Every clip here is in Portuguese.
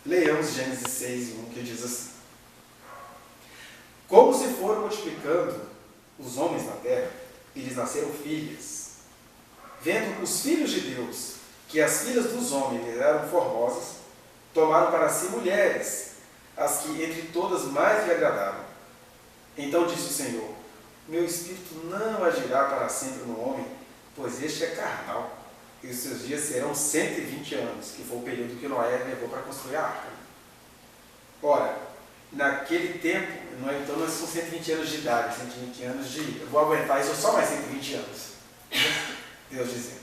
Leiamos Gênesis 6, 1, que diz assim: como se foram multiplicando os homens na terra, e lhes nasceram filhas, vendo os filhos de Deus que as filhas dos homens eram formosas, tomaram para si mulheres, as que entre todas mais lhe agradaram. Então disse o Senhor: meu espírito não agirá para sempre no homem, pois este é carnal, e os seus dias serão 120 anos, que foi o período que Noé levou para construir a arca. Ora, naquele tempo, então nós somos 120 anos de idade, 120 anos de... eu vou aguentar isso só mais 120 anos. Deus dizendo.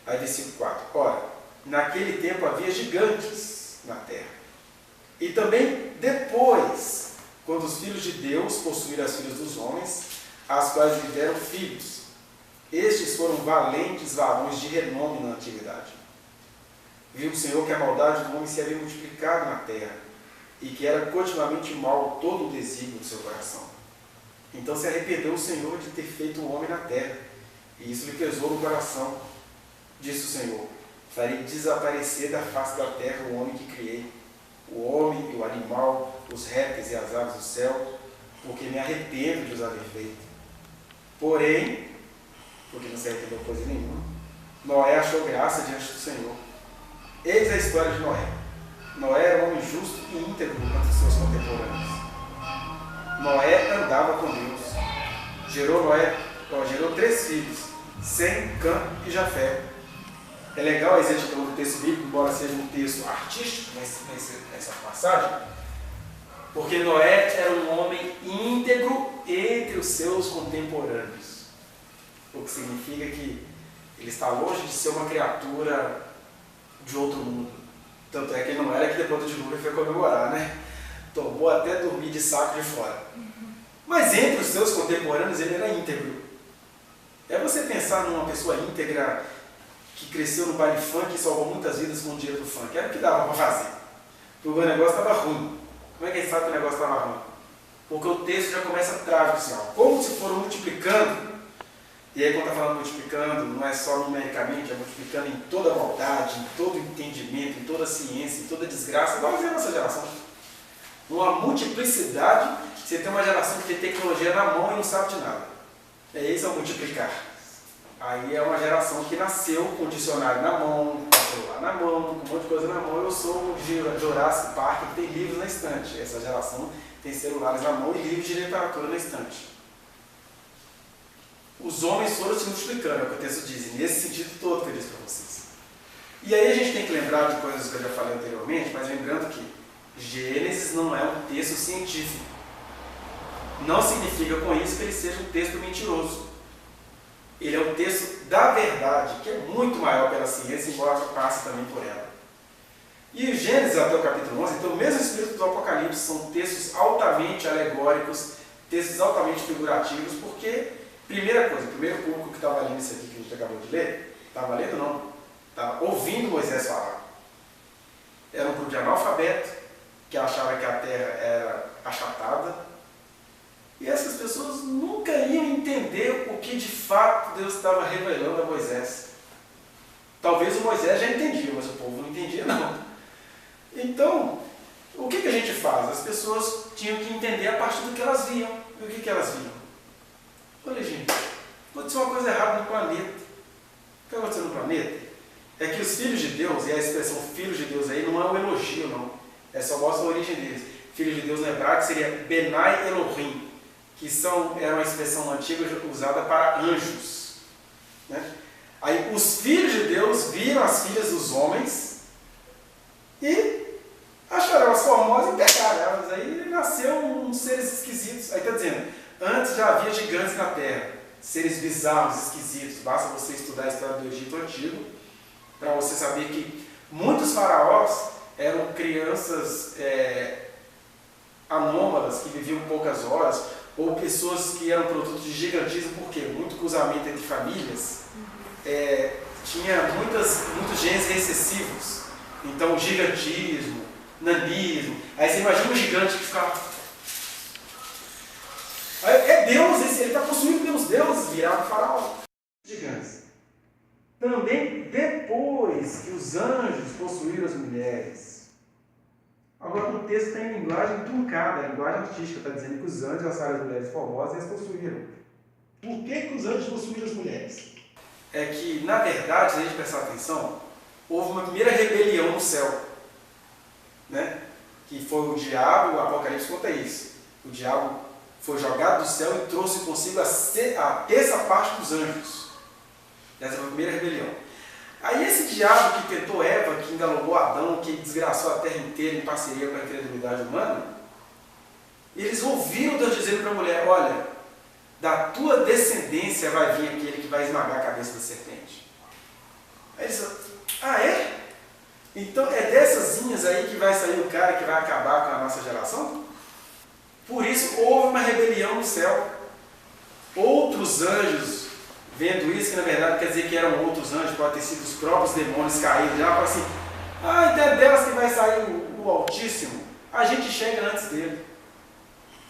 Aí versículo 4. Ora, naquele tempo havia gigantes na terra. E também depois, quando os filhos de Deus possuíram as filhas dos homens, as quais lhe deram filhos. Estes foram valentes varões de renome na antiguidade. Viu o Senhor que a maldade do homem se havia multiplicado na terra, e que era continuamente mal todo o desígnio do seu coração. Então se arrependeu o Senhor de ter feito o homem na terra, e isso lhe pesou no coração. Disse o Senhor: farei desaparecer da face da terra o homem que criei, o homem e o animal, os répteis e as aves do céu, porque me arrependo de os haver feito. Porém, porque não se arrependeu coisa nenhuma, Noé achou graça diante do Senhor. Eis a história de Noé. Noé era um homem justo e íntegro entre seus contemporâneos. Noé andava com Deus. Gerou 3 filhos, Sem, Cã e Jafé. É legal a exegese do texto bíblico, embora seja um texto artístico nessa passagem, porque Noé era um homem íntegro entre os seus contemporâneos. O que significa que ele está longe de ser uma criatura de outro mundo. Tanto é que não era que depois do dilúvio foi comemorar, né? Tomou até dormir de saco de fora. Mas entre os seus contemporâneos ele era íntegro. É você pensar numa pessoa íntegra que cresceu no baile funk e salvou muitas vidas com o dinheiro do funk. Era o que dava para fazer. Porque o negócio estava ruim. Como é que a gente sabe que o negócio estava ruim? Porque o texto já começa trágico assim, ó. Como se foram multiplicando. E aí quando está falando multiplicando, não é só numericamente, é multiplicando em toda a maldade, em todo o entendimento, em toda a ciência, em toda a desgraça. Vamos ver a nossa geração. Uma multiplicidade, você tem uma geração que tem tecnologia na mão e não sabe de nada. Esse é o multiplicar. Aí é uma geração que nasceu com o dicionário na mão, com o celular na mão, com um monte de coisa na mão. Eu sou o Jurassic Park, que tem livros na estante. Essa geração tem celulares na mão e livros de literatura na estante. Os homens foram se multiplicando, é o que o texto diz, e nesse sentido todo que eu disse para vocês. E aí a gente tem que lembrar de coisas que eu já falei anteriormente, mas lembrando que Gênesis não é um texto científico. Não significa com isso que ele seja um texto mentiroso. Ele é um texto da verdade, que é muito maior pela ciência, embora passe também por ela. E o Gênesis até o capítulo 11, então o mesmo espírito do Apocalipse, são textos altamente alegóricos, textos altamente figurativos, porque, primeira coisa, o primeiro público que estava lendo isso aqui que a gente acabou de ler, estava lendo não, estava ouvindo Moisés falar. Era um grupo de analfabeto, que achava que a terra era achatada, e essas pessoas nunca iam entender o que de fato Deus estava revelando a Moisés. Talvez o Moisés já entendia, mas o povo não entendia não. Então, o que a gente faz? As pessoas tinham que entender a partir do que elas viam. E o que elas viam? Olha, gente, aconteceu uma coisa errada no planeta. O que aconteceu no planeta? É que os filhos de Deus, e a expressão filhos de Deus aí não é um elogio, não. É só mostra a origem deles. Filhos de Deus no hebraico seria Benai Elohim, que era uma expressão antiga usada para anjos. Né? Aí os filhos de Deus viram as filhas dos homens e acharam elas formosas e pegaram elas. Aí nasceu uns seres esquisitos. Aí está dizendo, antes já havia gigantes na terra, seres bizarros, esquisitos. Basta você estudar a história do Egito Antigo para você saber que muitos faraós eram crianças anômalas que viviam poucas horas, ou pessoas que eram produtos de gigantismo, porque muito cruzamento entre famílias tinha muitos genes recessivos. Então, gigantismo, nanismo. Aí você imagina um gigante que ficava. É Deus, ele está possuindo pelos deuses, virado faraó. Gigantes. Também depois que os anjos possuíram as mulheres, Agora o texto tem linguagem truncada, a linguagem artística está dizendo que os anjos acharam as mulheres formosas e as possuíram. Por que os anjos possuíram as mulheres? É que, na verdade, se a gente prestar atenção, houve uma primeira rebelião no céu, né? Que foi o diabo, o Apocalipse conta isso. O diabo foi jogado do céu e trouxe consigo a terça parte dos anjos. Essa foi a primeira rebelião. Aí esse diabo que tentou Eva, que engalobou Adão, que desgraçou a terra inteira em parceria com a incredulidade humana, eles ouviram Deus dizendo para a mulher, olha, da tua descendência vai vir aquele que vai esmagar a cabeça da serpente. Aí eles falaram, ah é? Então é dessas linhas aí que vai sair o cara que vai acabar com a nossa geração? Por isso houve uma rebelião no céu. Outros anjos, vendo isso, que na verdade quer dizer que eram outros anjos, pode ter sido os próprios demônios caídos, já falam assim, ah, então é delas que vai sair o Altíssimo, a gente chega antes dele.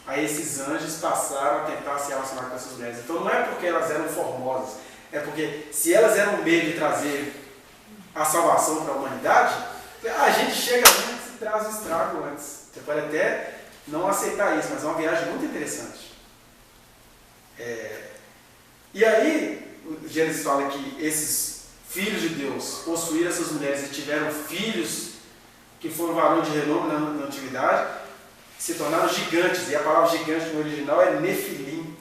Aí esses anjos passaram a tentar se relacionar com essas mulheres. Então não é porque elas eram formosas, é porque se elas eram o meio de trazer a salvação para a humanidade, a gente chega antes e traz o estrago antes. Você pode até não aceitar isso, mas é uma viagem muito interessante. E aí, o Gênesis fala que esses filhos de Deus possuíram essas mulheres e tiveram filhos que foram varões de renome na antiguidade, se tornaram gigantes, e a palavra gigante no original é Nefilim,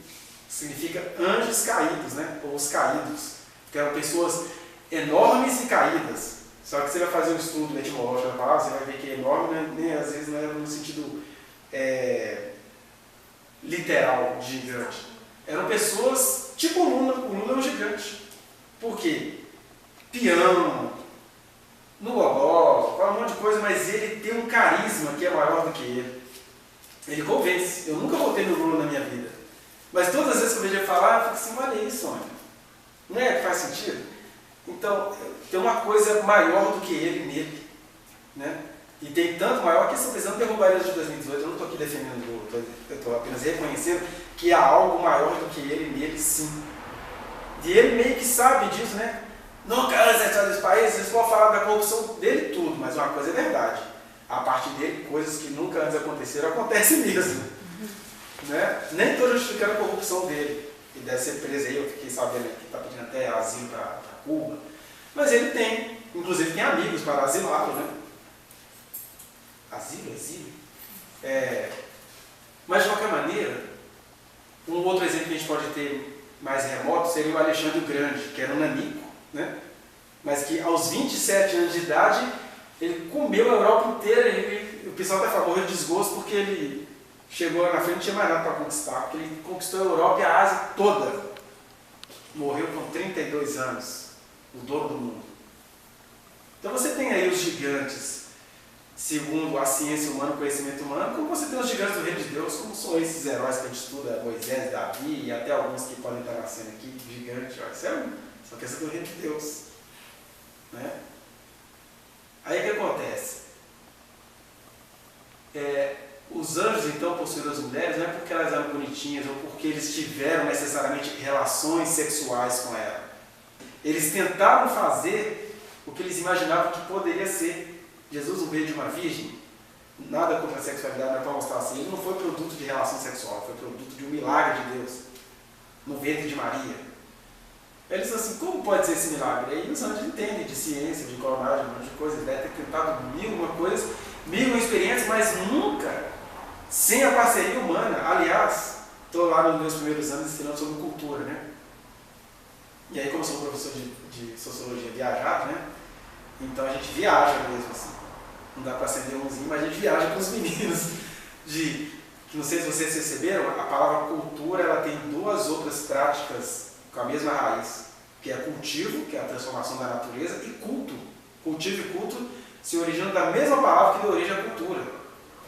significa anjos caídos, né? Ou os caídos, que eram pessoas enormes e caídas. Só que você vai fazer um estudo etimológico da palavra, você vai ver que enorme, né? Às vezes não era no sentido literal de gigante. Eram pessoas tipo o Lula é um gigante. Por quê? Peão, no gogó, fala um monte de coisa, mas ele tem um carisma que é maior do que ele. Ele convence. Eu nunca votei no Lula na minha vida. Mas todas as vezes que eu vejo ele falar, eu fico assim, olha isso, homem. Não é que faz sentido? Então, tem uma coisa maior do que ele nele. Né? E tem tanto maior que essa prisão derrubaria de 2018. Eu não estou aqui defendendo o Lula, eu estou apenas reconhecendo que há algo maior do que ele nele, sim. E ele meio que sabe disso, né? Nunca antes dos países, eles podem falar da corrupção dele tudo, mas uma coisa é verdade. A partir dele, coisas que nunca antes aconteceram, acontecem mesmo. Né? Nem estou justificando a corrupção dele. Ele deve ser preso aí, eu fiquei sabendo que está pedindo até asilo para Cuba. Mas ele tem, inclusive tem amigos para asilá-lo, né? Exílio? Mas de qualquer maneira, um outro exemplo que a gente pode ter mais remoto seria o Alexandre o Grande, que era um nanico, né? Mas que aos 27 anos de idade, ele comeu a Europa inteira, o pessoal até falou, morreu de desgosto porque ele chegou lá na frente e não tinha mais nada para conquistar, porque ele conquistou a Europa e a Ásia toda. Morreu com 32 anos, o dono do mundo. Então você tem aí os gigantes, segundo a ciência humana, o conhecimento humano, como você tem os gigantes do reino de Deus, como são esses heróis que a gente estuda, Moisés, Davi, e até alguns que podem estar nascendo aqui, gigante, ó, isso é só questão do reino de Deus. Né? Aí o que acontece? Os anjos então possuíram as mulheres não é porque elas eram bonitinhas ou porque eles tiveram necessariamente relações sexuais com ela. Eles tentaram fazer o que eles imaginavam que poderia ser. Jesus não veio de uma virgem, nada contra a sexualidade, não é para mostrar assim, ele não foi produto de relação sexual, foi produto de um milagre de Deus, no ventre de Maria. Eles dizem assim, como pode ser esse milagre? Aí os anjos entendem de ciência, de coronagem, um monte de coisa, devem ter tentado mil experiências, mas nunca sem a parceria humana. Aliás, estou lá nos meus primeiros anos ensinando sobre cultura, né? E aí, como eu sou professor de sociologia viajado, né? Então a gente viaja mesmo assim. Não dá para acender umzinho, mas a gente viaja com os meninos. Não sei se vocês perceberam, a palavra cultura ela tem duas outras práticas com a mesma raiz, que é cultivo, que é a transformação da natureza, e culto. Cultivo e culto se originam da mesma palavra que deu origem à cultura.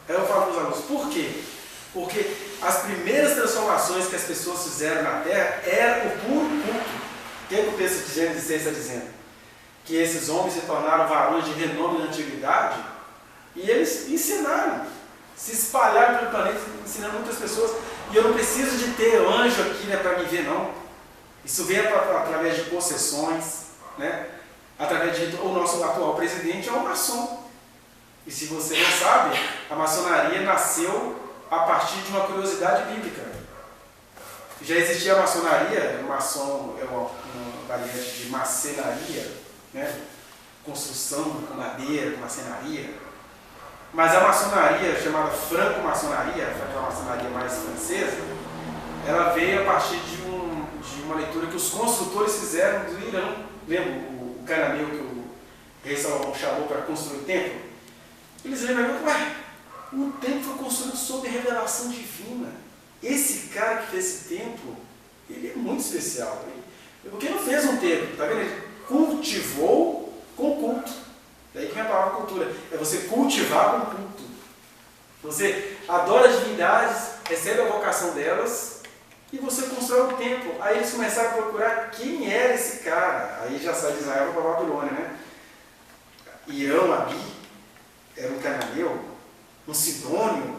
Aí eu falo para os alunos, por quê? Porque as primeiras transformações que as pessoas fizeram na Terra era o puro culto. O que o texto de Gênesis 6 está dizendo? Que esses homens se tornaram varões de renome na antiguidade e eles ensinaram, se espalharam pelo planeta, ensinando muitas pessoas. E eu não preciso de ter anjo aqui, né, para me ver, não. Isso vem através de possessões, né? Através de o nosso atual presidente é um maçom. E se você não sabe, a maçonaria nasceu a partir de uma curiosidade bíblica. Já existia a maçonaria, maçom é uma variante de macenaria, né? Construção com madeira, com macenaria. Mas a maçonaria, chamada franco-maçonaria, aquela maçonaria mais francesa, ela veio a partir de uma leitura que os construtores fizeram do Irã. Lembra o cananeu que o rei Salomão chamou para construir o templo? Eles lembram, o templo foi construído sob revelação divina. Esse cara que fez esse templo, ele é muito especial. Porque não fez um templo, tá vendo? Ele cultivou com culto. Daí que vem a palavra cultura. É você cultivar com culto. Você adora as divindades, recebe a vocação delas e você constrói um templo. Aí eles começaram a procurar quem era esse cara. Aí já sai de Israel para a Babilônia, né? Irão, Abi, era um cananeu, um sidônio.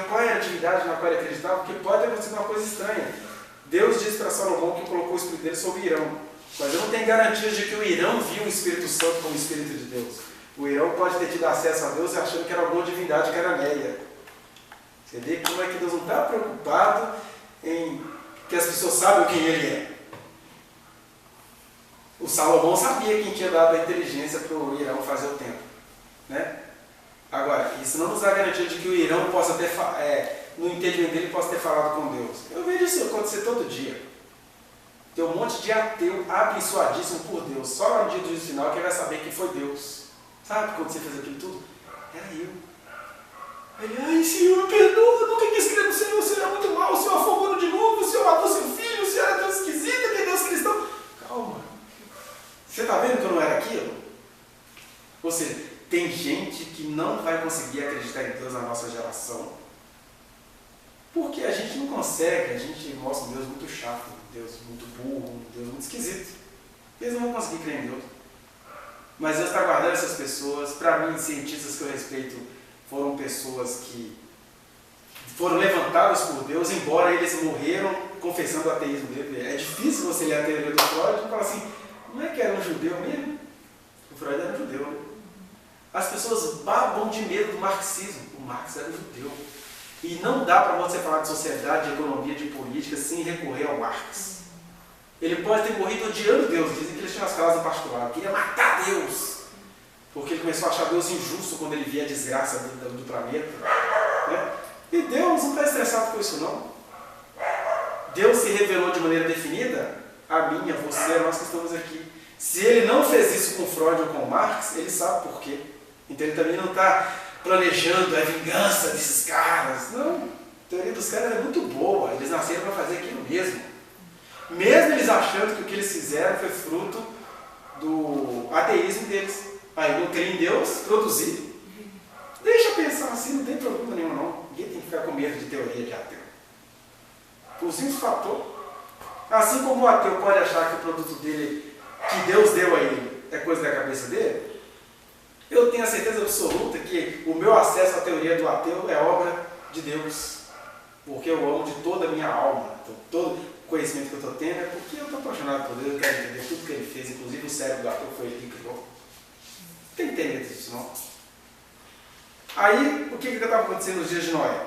Qual era a atividade na qual ele acreditava? Porque pode acontecer uma coisa estranha. Deus disse para Salomão que colocou o Espírito dele sobre Irão. Mas eu não tenho garantias de que o Irão viu o Espírito Santo como o Espírito de Deus. O Irão pode ter tido acesso a Deus achando que era alguma divindade cananeia. Você vê como é que Deus não está preocupado em que as pessoas saibam quem ele é. O Salomão sabia quem tinha dado a inteligência para o Irão fazer o templo, né? Agora, isso não nos dá garantia de que o Irão possa ter, no entendimento dele, possa ter falado com Deus. Eu vejo isso acontecer todo dia. Tem um monte de ateu abençoadíssimo por Deus. Só lá no dia do juízo final que ele vai saber que foi Deus. Sabe quando você fez aquilo tudo? Era eu. Ele, ai Senhor, me perdoa, nunca quis crer no Senhor, o Senhor é muito mau, o Senhor afogou de novo, o Senhor matou seu filho, o Senhor é Deus esquisito, que é Deus cristão. Calma. Você está vendo que eu não era aquilo? Ou seja, tem gente que não vai conseguir acreditar em Deus na nossa geração. Porque a gente não consegue, a gente mostra um Deus muito chato, um Deus muito burro, um Deus muito esquisito. Eles não vão conseguir crer em Deus. Mas Deus está guardando essas pessoas. Para mim, cientistas que eu respeito foram pessoas que foram levantadas por Deus, embora eles morreram confessando o ateísmo dele. É difícil você ler a teoria do Freud e falar assim, não é que era um judeu mesmo? O Freud era um judeu, né? As pessoas babam de medo do marxismo. O Marx era um judeu. E não dá para você falar de sociedade, de economia, de política sem recorrer ao Marx. Ele pode ter morrido odiando Deus. Dizem que ele tinha umas causas em particular. Ele queria matar Deus. Porque ele começou a achar Deus injusto quando ele via a desgraça do planeta. Né? E Deus não está estressado com isso, não. Deus se revelou de maneira definida a mim, a você, a nós que estamos aqui. Se ele não fez isso com Freud ou com Marx, ele sabe por quê. Então ele também não está planejando a vingança desses caras. Não, a teoria dos caras é muito boa. Eles nasceram para fazer aquilo mesmo. Mesmo eles achando que o que eles fizeram foi fruto do ateísmo deles. Aí não crê em Deus, produzir. Deixa pensar assim, não tem problema nenhum não. Ninguém tem que ficar com medo de teoria de ateu. Por simples fator. Assim como o ateu pode achar que o produto dele, que Deus deu a ele, é coisa da cabeça dele, eu tenho a certeza absoluta que o meu acesso à teoria do ateu é obra de Deus. Porque eu amo de toda a minha alma. Então, todo o conhecimento que eu estou tendo é porque eu estou apaixonado por Deus, eu quero entender tudo que ele fez, inclusive o cérebro do ateu foi ele que criou. Não tem que entender disso, não. Aí, o que estava acontecendo nos dias de Noé?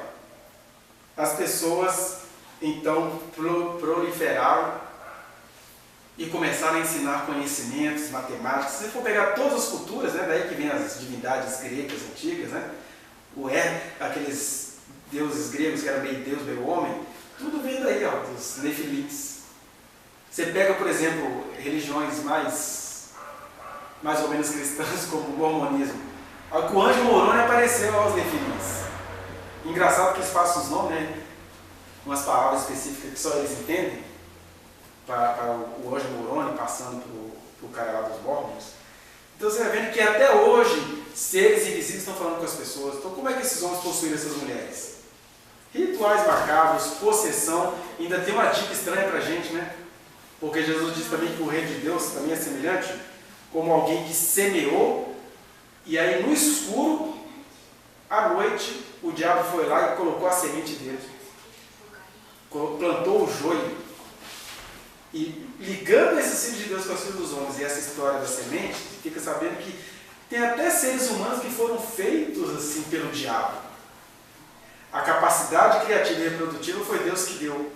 As pessoas, então, proliferaram e começaram a ensinar conhecimentos, matemática. Se você for pegar todas as culturas, né, daí que vem as divindades gregas antigas, né, aqueles deuses gregos que eram meio Deus, meio homem, tudo vem daí, ó, dos nefilites. Você pega, por exemplo, religiões mais ou menos cristãs, como o mormonismo. O anjo Moroni apareceu aos nefilites. Engraçado que eles passam os nomes, né, umas palavras específicas que só eles entendem, para o anjo Moroni passando para o cara lá dos mormons. Então você vai vendo que até hoje seres invisíveis estão falando com as pessoas. Então como é que esses homens possuíram essas mulheres? Rituais macabros, possessão. Ainda tem uma dica estranha para a gente, né? Porque Jesus diz também que o reino de Deus também é semelhante como alguém que semeou, e aí no escuro, à noite, o diabo foi lá e colocou a semente dele. Plantou o joio. E ligando esse filho de Deus com os filhos dos homens e essa história da semente, fica sabendo que Tem até seres humanos que foram feitos assim pelo diabo. A capacidade criativa e reprodutiva foi Deus que deu,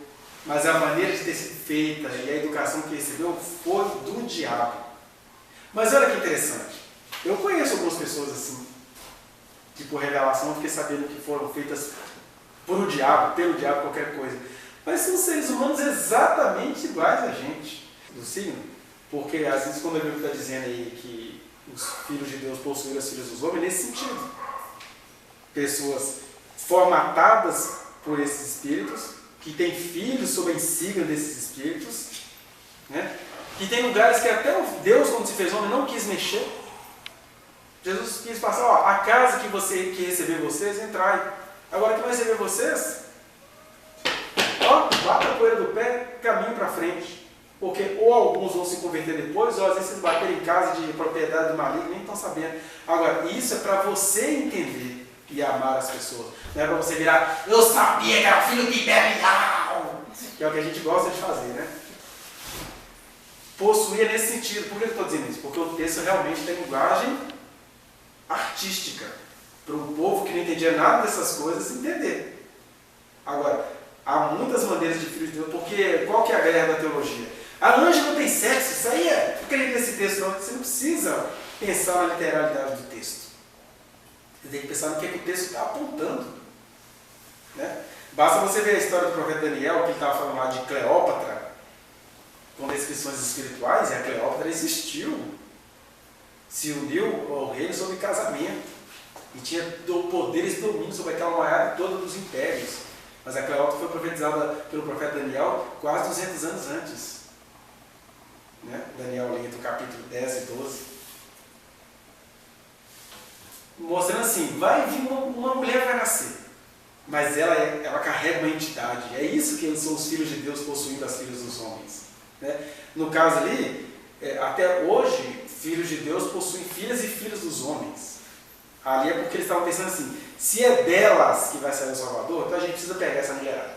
mas a maneira de ter sido feita e a educação que recebeu foi do diabo. Mas olha que interessante, eu conheço algumas pessoas assim, que por revelação eu fiquei sabendo que foram feitas por o diabo, pelo diabo, qualquer coisa. Mas são seres humanos exatamente iguais a gente, do signo. Porque às vezes quando a Bíblia está dizendo aí que os filhos de Deus possuíram os filhos dos homens, nesse sentido. Pessoas formatadas por esses espíritos, que têm filhos sob a insígnia desses espíritos, né? Que tem lugares que até Deus, quando se fez homem, não quis mexer. Jesus quis passar, ó, a casa que receber vocês, entrai. Agora que vai receber vocês, ó, bata a poeira do pé, caminho para frente. Porque ou alguns vão se converter depois, ou às vezes vocês baterem em casa de propriedade do maligno, nem estão sabendo. Agora, isso é para você entender e amar as pessoas. Não é para você virar, eu sabia que era filho de Belial, que é o que a gente gosta de fazer, né? Possuir nesse sentido. Por que eu estou dizendo isso? Porque o texto realmente tem linguagem artística, para um povo que não entendia nada dessas coisas entender. Agora, há muitas maneiras de filho de Deus, porque qual que é a guerra da teologia? A anjo não tem sexo, isso aí é. Não queria nesse texto, não. Você não precisa pensar na literalidade do texto. Você tem que pensar no que o texto está apontando. Né? Basta você ver a história do profeta Daniel, que ele estava falando lá de Cleópatra, com descrições espirituais, e a Cleópatra existiu. Se uniu ao reino sob casamento. E tinha poderes e domínio sobre aquela maior toda dos impérios. Mas a Cleópatra foi profetizada pelo profeta Daniel quase 200 anos antes. Né? Daniel ali entre o capítulo 10 e 12. Mostrando assim, vai vir uma mulher vai nascer. Mas ela carrega uma entidade. É isso que são os filhos de Deus possuindo as filhas dos homens. Né? No caso ali, até hoje, filhos de Deus possuem filhas e filhos dos homens. Ali é porque eles estavam pensando assim, se é delas que vai sair o Salvador, então a gente precisa pegar essa mulherada.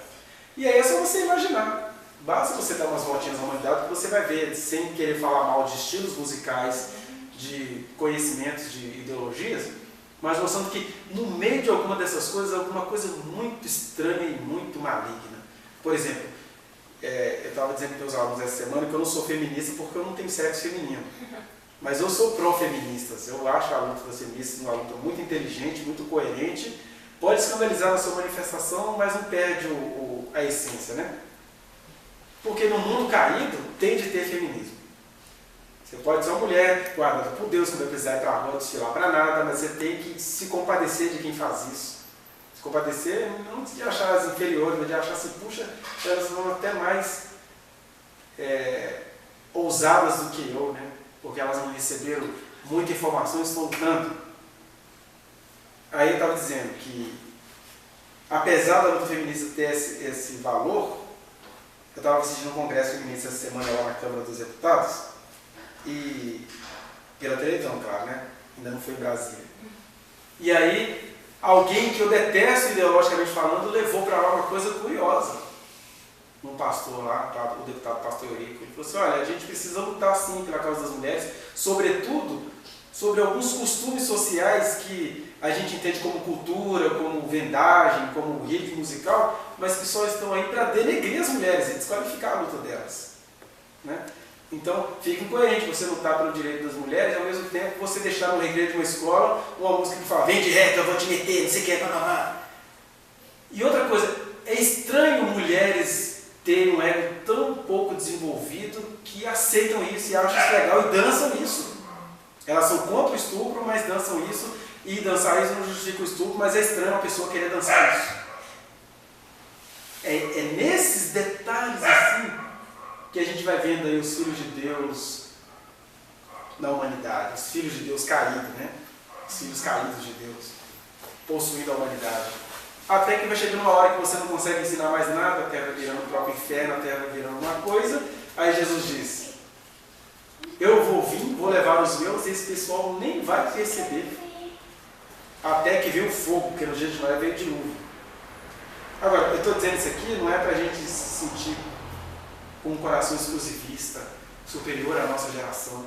E aí é só você imaginar. Basta você dar umas voltinhas na humanidade que você vai ver, sem querer falar mal de estilos musicais, de conhecimentos, de ideologias, mas mostrando que no meio de alguma dessas coisas, alguma coisa muito estranha e muito maligna. Por exemplo, eu estava dizendo para os alunos essa semana que eu não sou feminista porque eu não tenho sexo feminino. Mas eu sou pró-feministas. Eu acho a luta das feministas uma luta muito inteligente, muito coerente. Pode escandalizar na sua manifestação, mas não perde a essência, né? Porque no mundo caído tem de ter feminismo. Você pode ser uma mulher guardada por Deus, que não vai precisar ir para a rua desfilar para nada, mas você tem que se compadecer de quem faz isso. Se compadecer não de achar as inferiores, mas de achar assim, puxa, elas vão até mais ousadas do que eu, né? Porque elas não receberam muita informação e estão dando. Aí eu estava dizendo que, apesar da luta feminista ter esse valor, eu estava assistindo um congresso feminista essa semana lá na Câmara dos Deputados, e pela televisão, claro, né? Ainda não foi em Brasília. E aí, alguém que eu detesto ideologicamente falando, levou para lá uma coisa curiosa. Um pastor lá, o deputado pastor Eurico, ele falou assim, olha, a gente precisa lutar sim pela causa das mulheres, sobretudo sobre alguns costumes sociais que a gente entende como cultura, como vendagem, como ritmo musical, mas que só estão aí para denegrir as mulheres e desqualificar a luta delas. Né? Então, fica incoerente você lutar pelo direito das mulheres e ao mesmo tempo você deixar no recreio de uma escola uma música que fala, vem direto, eu vou te meter, não sei o que, blá. E outra coisa, é estranho mulheres terem um ego tão pouco desenvolvido que aceitam isso e acham isso legal e dançam isso. Elas são contra o estupro, mas dançam isso, e dançar isso não justifica o estupro, mas é estranho a pessoa querer dançar isso. É nesses detalhes assim que a gente vai vendo aí os filhos de Deus na humanidade, os filhos de Deus caídos, né? Os filhos caídos de Deus, possuindo a humanidade. Até que vai chegando uma hora que você não consegue ensinar mais nada, a terra virando o próprio inferno, a terra virando uma coisa. Aí Jesus diz, eu vou vir, vou levar os meus, e esse pessoal nem vai perceber. Até que veio o fogo, porque no dia de Noé veio o dilúvio. Agora, eu estou dizendo isso aqui, não é para a gente se sentir com um coração exclusivista, superior à nossa geração.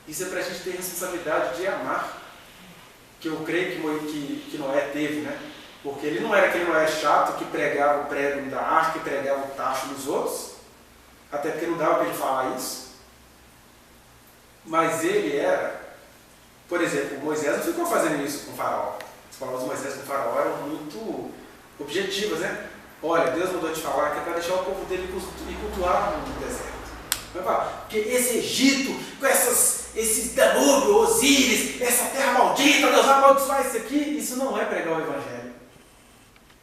Isso é para a gente ter responsabilidade de amar. Que eu creio que Noé teve, né? Porque ele não era aquele Noé chato que pregava o prego da arca, que pregava o tacho dos outros, até porque não dava para ele falar isso. Mas ele era, por exemplo, Moisés não ficou fazendo isso com o faraó. As palavras de Moisés com o faraó eram muito objetivas, né? Olha, Deus mandou te falar que é para deixar o povo dele ir cultuar no deserto. Porque esse Egito, com esses Danúbio, Osíris, essa terra maldita, Deus vai amaldiçoar isso aqui, isso não é pregar o Evangelho.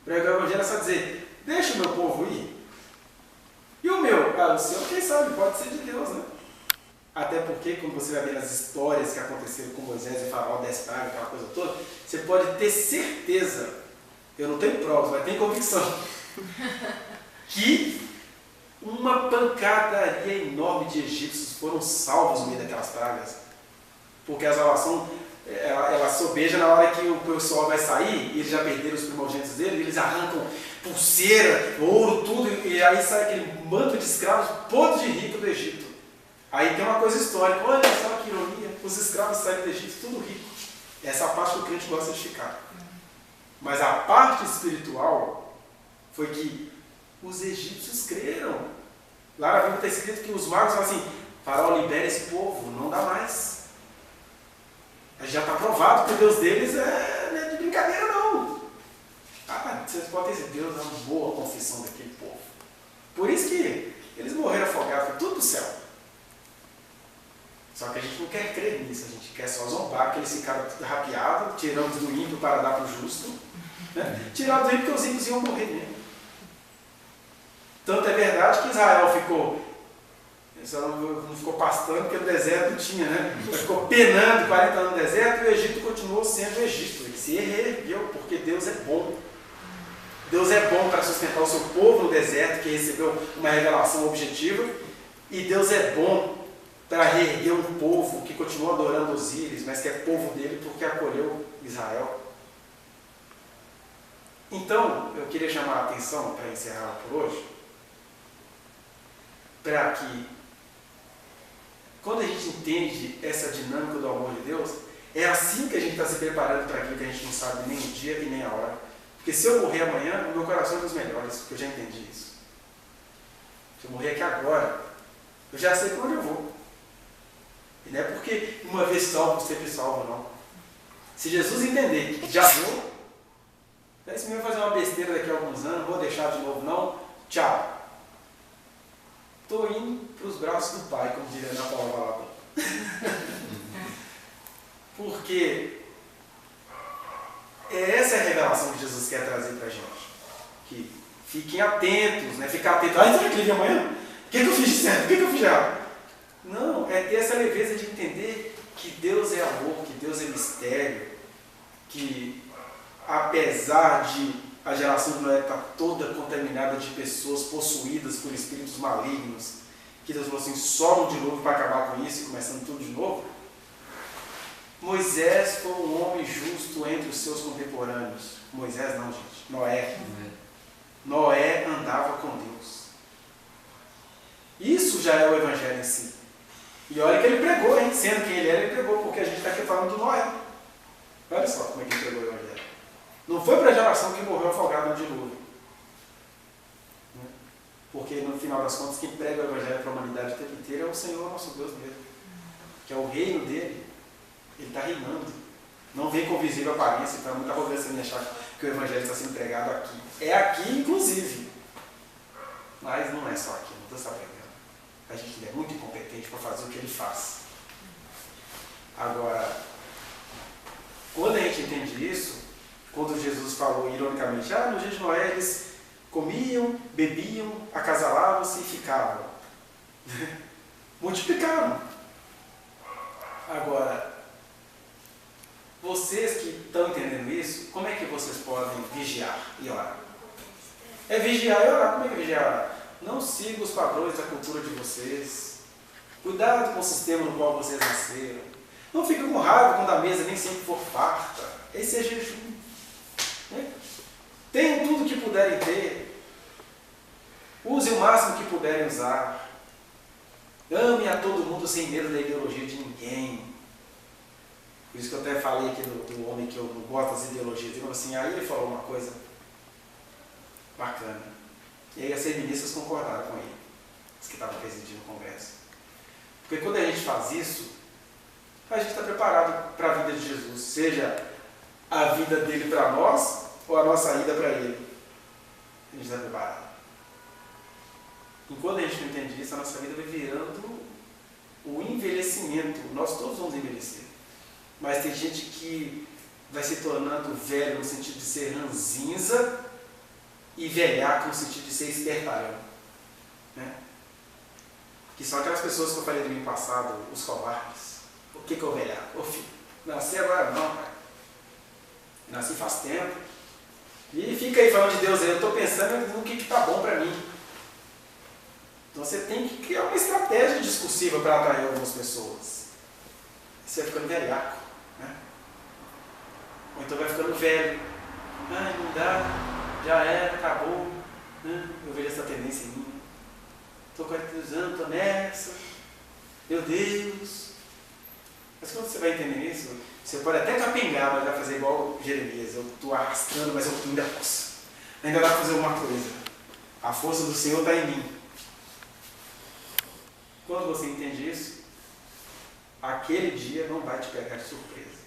Pregar o Evangelho é só dizer, deixa o meu povo ir. E o meu? O seu, quem sabe, pode ser de Deus, né? Até porque, quando você vai ver as histórias que aconteceram com Moisés e Faraó, 10 pragas, aquela coisa toda, você pode ter certeza, eu não tenho provas, mas tenho convicção, que uma pancadaria enorme de egípcios foram salvos no meio daquelas pragas. Porque a salvação, ela sobeja na hora que o pessoal vai sair, e eles já perderam os primogênitos dele, eles arrancam pulseira, ouro, tudo, e aí sai aquele manto de escravos, podre de rico do Egito. Aí tem uma coisa histórica, olha só que ironia, os escravos saíram do Egito tudo rico. Essa é a parte que o crente gosta de ficar. Mas a parte espiritual foi que os egípcios creram. Lá na Bíblia está escrito que os magos falam assim, Faraó, libera esse povo, não dá mais. Já está provado que o Deus deles não é de brincadeira não. Vocês podem ter Deus é uma boa confissão daquele povo. Por isso que eles morreram afogados, foi tudo do céu. Só que a gente não quer crer nisso, a gente quer só zombar, que eles ficaram rapeados, tiramos do ímpio para dar para o justo. Né? Tiraram do ímpio porque os ímpios iam morrer mesmo. Tanto é verdade que Israel não ficou pastando, porque no deserto não tinha, né? Ficou penando 40 anos no deserto e o Egito continuou sendo o Egito. Ele se reergueu, porque Deus é bom. Deus é bom para sustentar o seu povo no deserto, que recebeu uma revelação objetiva, e Deus é bom para reerguer um povo que continua adorando Osíris, mas que é povo dele porque acolheu Israel. Então, eu queria chamar a atenção, para encerrar por hoje, para que, quando a gente entende essa dinâmica do amor de Deus, é assim que a gente está se preparando para aquilo que a gente não sabe nem o dia e nem a hora. Porque se eu morrer amanhã, o meu coração é dos melhores, porque eu já entendi isso. Se eu morrer aqui agora, eu já sei para onde eu vou. E não é porque uma vez salvo, sempre salvo, não. Se Jesus entender que já vou, se me fazer uma besteira daqui a alguns anos, não vou deixar de novo não, tchau. Estou indo para os braços do Pai, como diria na palavra. Porque essa é a revelação que Jesus quer trazer para a gente. Que fiquem atentos, né? Ficar atentos. Será que ele vem amanhã? O que eu fiz de certo? O que eu fiz de errado? Não, é ter essa leveza de entender que Deus é amor, que Deus é mistério, que apesar de a geração de Noé estar toda contaminada de pessoas possuídas por espíritos malignos, que Deus falou assim, só um dilúvio para acabar com isso e começando tudo de novo. Moisés foi um homem justo entre os seus contemporâneos. Moisés não, gente. Noé. Noé andava com Deus. Isso já é o Evangelho em si. E olha que ele pregou, hein? Sendo quem ele era, ele pregou, porque a gente está aqui falando do Noé. Olha só como é que ele pregou o Evangelho. Não foi para a geração que morreu afogada no dilúvio. Porque no final das contas, quem prega o Evangelho para a humanidade o tempo inteiro é o Senhor, nosso Deus mesmo. Que é o reino dele. Ele está reinando. Não vem com visível aparência, então é muita arrogância me achar que o Evangelho está sendo pregado aqui. É aqui, inclusive. Mas não é só aqui, não Deus está pregando. A gente é muito incompetente para fazer o que ele faz. Agora, quando a gente entende isso, quando Jesus falou ironicamente, no dia de Noé eles comiam, bebiam, acasalavam-se e ficavam. Multiplicaram. Agora, vocês que estão entendendo isso, como é que vocês podem vigiar e orar? É vigiar e orar. Como é que é vigiar e orar? Não siga os padrões da cultura de vocês. Cuidado com o sistema no qual vocês nasceram. Não fique com raiva quando a mesa nem sempre for farta. Esse é jejum. Tenham tudo que puderem ter. Use o máximo que puderem usar. Ame a todo mundo sem medo da ideologia de ninguém. Por isso que eu até falei aqui do homem que eu não gosto das ideologias. Então, assim, aí ele falou uma coisa bacana. E aí as feministas concordaram com ele, os que estavam presidindo o Congresso. Porque quando a gente faz isso, a gente está preparado para a vida de Jesus. Seja a vida dele para nós ou a nossa ida para ele. A gente está preparado. Enquanto a gente não entende isso, a nossa vida vai virando o envelhecimento. Nós todos vamos envelhecer. Mas tem gente que vai se tornando velho no sentido de ser ranzinza e velhaco no sentido de ser espertalhão. Né? Que são aquelas pessoas que eu falei do ano passado, os covardes. O que é o velhaco? Ô filho, nasci agora não, pai. Nasci faz tempo. E fica aí falando de Deus aí, eu estou pensando no que está bom para mim. Então você tem que criar uma estratégia discursiva para atrair algumas pessoas. Você vai ficando velhaco. Né? Ou então vai ficando velho. Ai, não dá, já era, acabou. Né? Eu vejo essa tendência em mim. Estou 42 anos, estou nessa. Meu Deus. Mas quando você vai entender isso, você pode até capengar, mas vai fazer igual Jeremias. Eu estou arrastando, mas eu ainda posso. Ainda dá para fazer uma coisa. A força do Senhor está em mim. Quando você entende isso, aquele dia não vai te pegar de surpresa.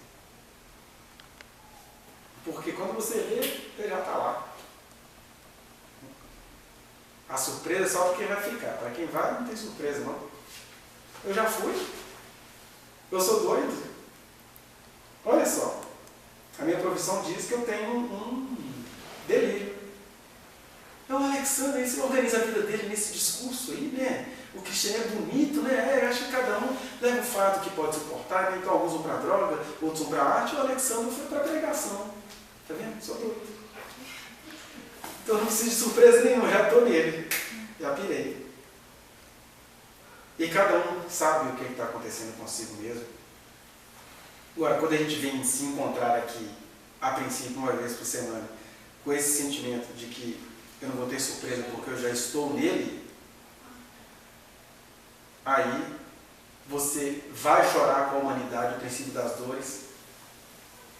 Porque quando você vê, ele já está lá. A surpresa é só porque vai ficar. Para quem vai, não tem surpresa, não. Eu já fui. Eu sou doido. Olha só. A minha profissão diz que eu tenho um delírio. É o Alexandre, ele organiza a vida dele nesse discurso aí, né? O cristianismo é bonito, né? Eu acho que cada um leva o fato que pode suportar, né? Então alguns vão para droga, outros vão para arte, e o Alexandre foi para pregação. Tá vendo? Sou doido. Então não preciso de surpresa nenhuma, já estou nele. Já pirei. E cada um sabe o que está acontecendo consigo mesmo. Agora, quando a gente vem se encontrar aqui, a princípio, uma vez por semana, com esse sentimento de que eu não vou ter surpresa porque eu já estou nele, aí você vai chorar com a humanidade, o princípio das dores,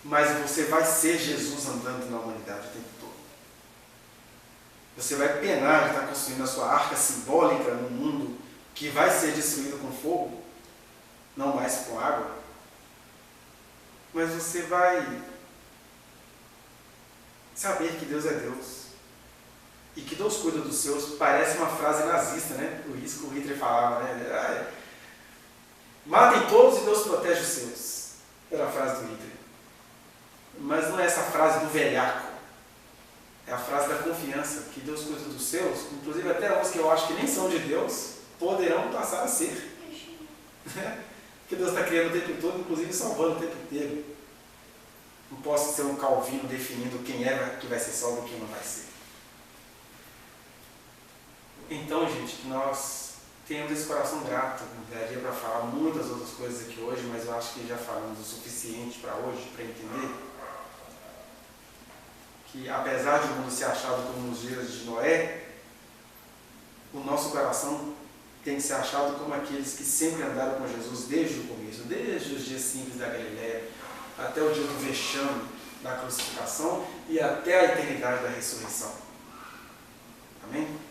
mas você vai ser Jesus andando na humanidade o tempo todo. Você vai penar de estar construindo a sua arca simbólica no mundo que vai ser destruído com fogo, não mais com água, mas você vai saber que Deus é Deus. E que Deus cuida dos seus, parece uma frase nazista, né? Isso que o Hitler falava, né? Matem todos e Deus protege os seus. Era a frase do Hitler. Mas não é essa frase do velhaco. É a frase da confiança, que Deus cuida dos seus, inclusive até uns que eu acho que nem são de Deus, poderão passar a ser. Porque Deus está criando o tempo todo, inclusive salvando o tempo inteiro. Não posso ser um Calvino definindo quem é que vai ser salvo e quem não vai ser. Então, gente, que nós tenhamos esse coração grato. Daria para falar muitas outras coisas aqui hoje, mas eu acho que já falamos o suficiente para hoje, para entender que, apesar de o mundo ser achado como nos dias de Noé, o nosso coração tem que ser achado como aqueles que sempre andaram com Jesus desde o começo, desde os dias simples da Galileia, até o dia do vexame da crucificação e até a eternidade da ressurreição. Amém?